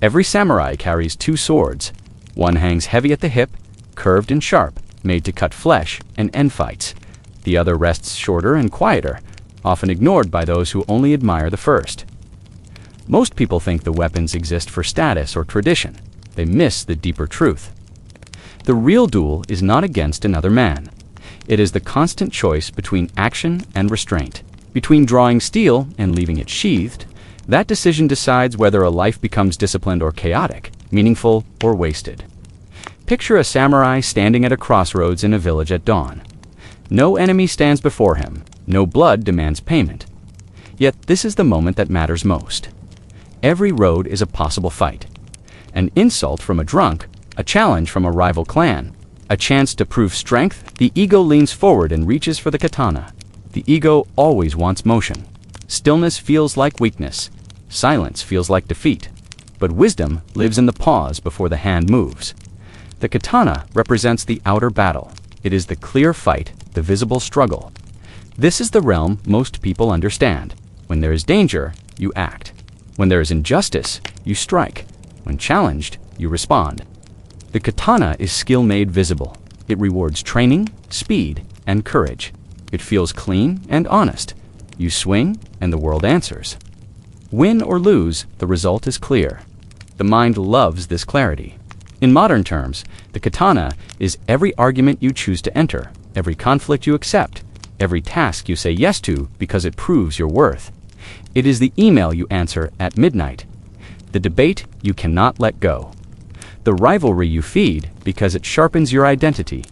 Every samurai carries two swords. One hangs heavy at the hip, curved and sharp, made to cut flesh and end fights. The other rests shorter and quieter, often ignored by those who only admire the first. Most people think the weapons exist for status or tradition. They miss the deeper truth. The real duel is not against another man. It is the constant choice between action and restraint. Between drawing steel and leaving it sheathed, that decision decides whether a life becomes disciplined or chaotic, meaningful or wasted. Picture a samurai standing at a crossroads in a village at dawn. No enemy stands before him. No blood demands payment. Yet this is the moment that matters most. Every road is a possible fight. An insult from a drunk, a challenge from a rival clan, a chance to prove strength. The ego leans forward and reaches for the katana. The ego always wants motion. Stillness feels like weakness. Silence feels like defeat. But wisdom lives in the pause before the hand moves. The katana represents the outer battle. It is the clear fight, the visible struggle. This is the realm most people understand. When there is danger, you act. When there is injustice, you strike. When challenged, you respond. The katana is skill made visible. It rewards training, speed, and courage. It feels clean and honest. You swing, and the world answers. Win or lose, the result is clear. The mind loves this clarity. In modern terms, the katana is every argument you choose to enter, every conflict you accept, every task you say yes to because it proves your worth. It is the email you answer at midnight, the debate you cannot let go, the rivalry you feed because it sharpens your identity.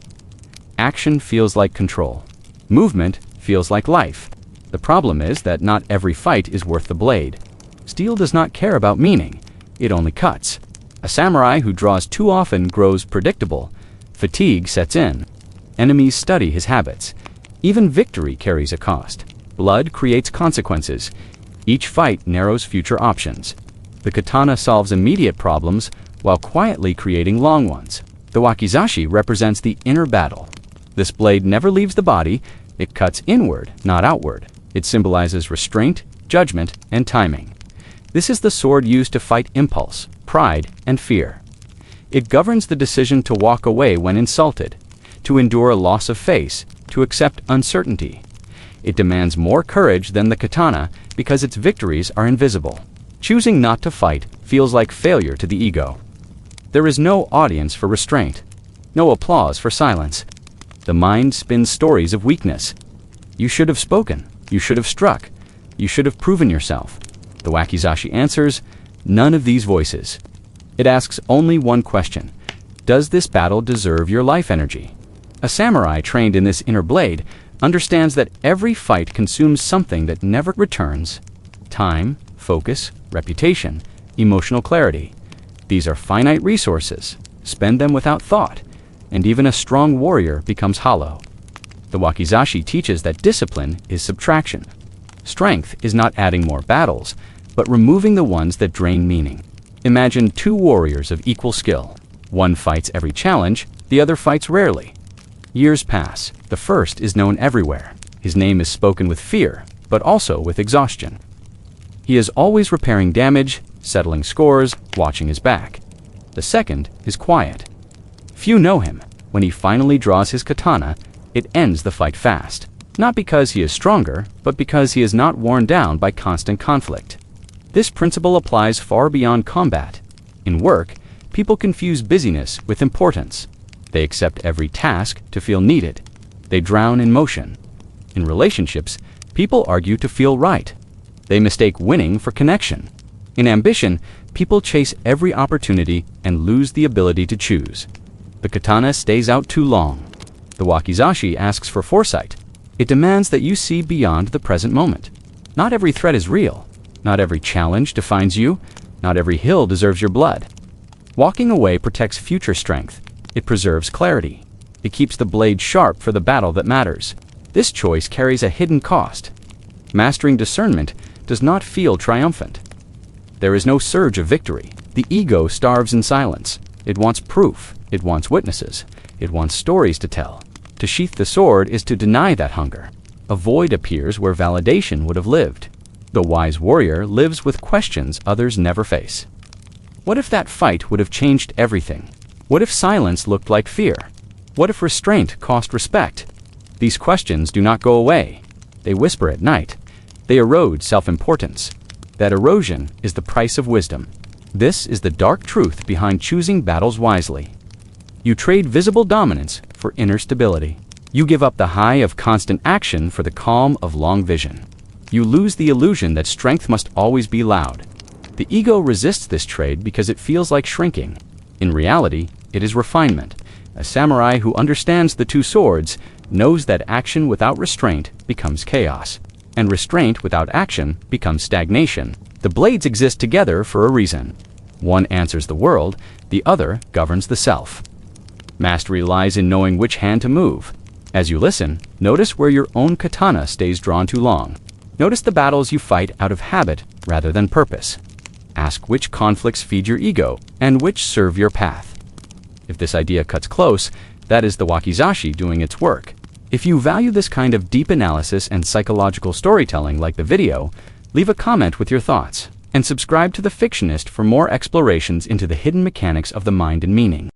Action feels like control. Movement feels like life. The problem is that not every fight is worth the blade. Steel does not care about meaning. It only cuts. A samurai who draws too often grows predictable. Fatigue sets in. Enemies study his habits. Even victory carries a cost. Blood creates consequences. Each fight narrows future options. The katana solves immediate problems while quietly creating long ones. The wakizashi represents the inner battle. This blade never leaves the body. It cuts inward, not outward. It symbolizes restraint, judgment, and timing. This is the sword used to fight impulse, pride, and fear. It governs the decision to walk away when insulted, to endure a loss of face, to accept uncertainty. It demands more courage than the katana because its victories are invisible. Choosing not to fight feels like failure to the ego. There is no audience for restraint, no applause for silence. The mind spins stories of weakness. You should have spoken. You should have struck. You should have proven yourself. The wakizashi answers, none of these voices. It asks only one question. Does this battle deserve your life energy? A samurai trained in this inner blade understands that every fight consumes something that never returns. Time, focus, reputation, emotional clarity. These are finite resources. Spend them without thought, and even a strong warrior becomes hollow. The wakizashi teaches that discipline is subtraction. Strength is not adding more battles, but removing the ones that drain meaning. Imagine two warriors of equal skill. One fights every challenge, the other fights rarely. Years pass. The first is known everywhere. His name is spoken with fear, but also with exhaustion. He is always repairing damage, settling scores, watching his back. The second is quiet. Few know him. When he finally draws his katana, it ends the fight fast. Not because he is stronger, but because he is not worn down by constant conflict. This principle applies far beyond combat. In work, people confuse busyness with importance. They accept every task to feel needed. They drown in motion. In relationships, people argue to feel right. They mistake winning for connection. In ambition, people chase every opportunity and lose the ability to choose. The katana stays out too long. The wakizashi asks for foresight. It demands that you see beyond the present moment. Not every threat is real. Not every challenge defines you. Not every hill deserves your blood. Walking away protects future strength. It preserves clarity. It keeps the blade sharp for the battle that matters. This choice carries a hidden cost. Mastering discernment does not feel triumphant. There is no surge of victory. The ego starves in silence. It wants proof. It wants witnesses. It wants stories to tell. To sheath the sword is to deny that hunger. A void appears where validation would have lived. The wise warrior lives with questions others never face. What if that fight would have changed everything? What if silence looked like fear? What if restraint cost respect? These questions do not go away. They whisper at night. They erode self-importance. That erosion is the price of wisdom. This is the dark truth behind choosing battles wisely. You trade visible dominance for inner stability. You give up the high of constant action for the calm of long vision. You lose the illusion that strength must always be loud. The ego resists this trade because it feels like shrinking. In reality, it is refinement. A samurai who understands the two swords knows that action without restraint becomes chaos, and restraint without action becomes stagnation. The blades exist together for a reason. One answers the world, the other governs the self. Mastery lies in knowing which hand to move. As you listen, notice where your own katana stays drawn too long. Notice the battles you fight out of habit rather than purpose. Ask which conflicts feed your ego and which serve your path. If this idea cuts close, that is the wakizashi doing its work. If you value this kind of deep analysis and psychological storytelling like the video, leave a comment with your thoughts, and subscribe to The Fictionist for more explorations into the hidden mechanics of the mind and meaning.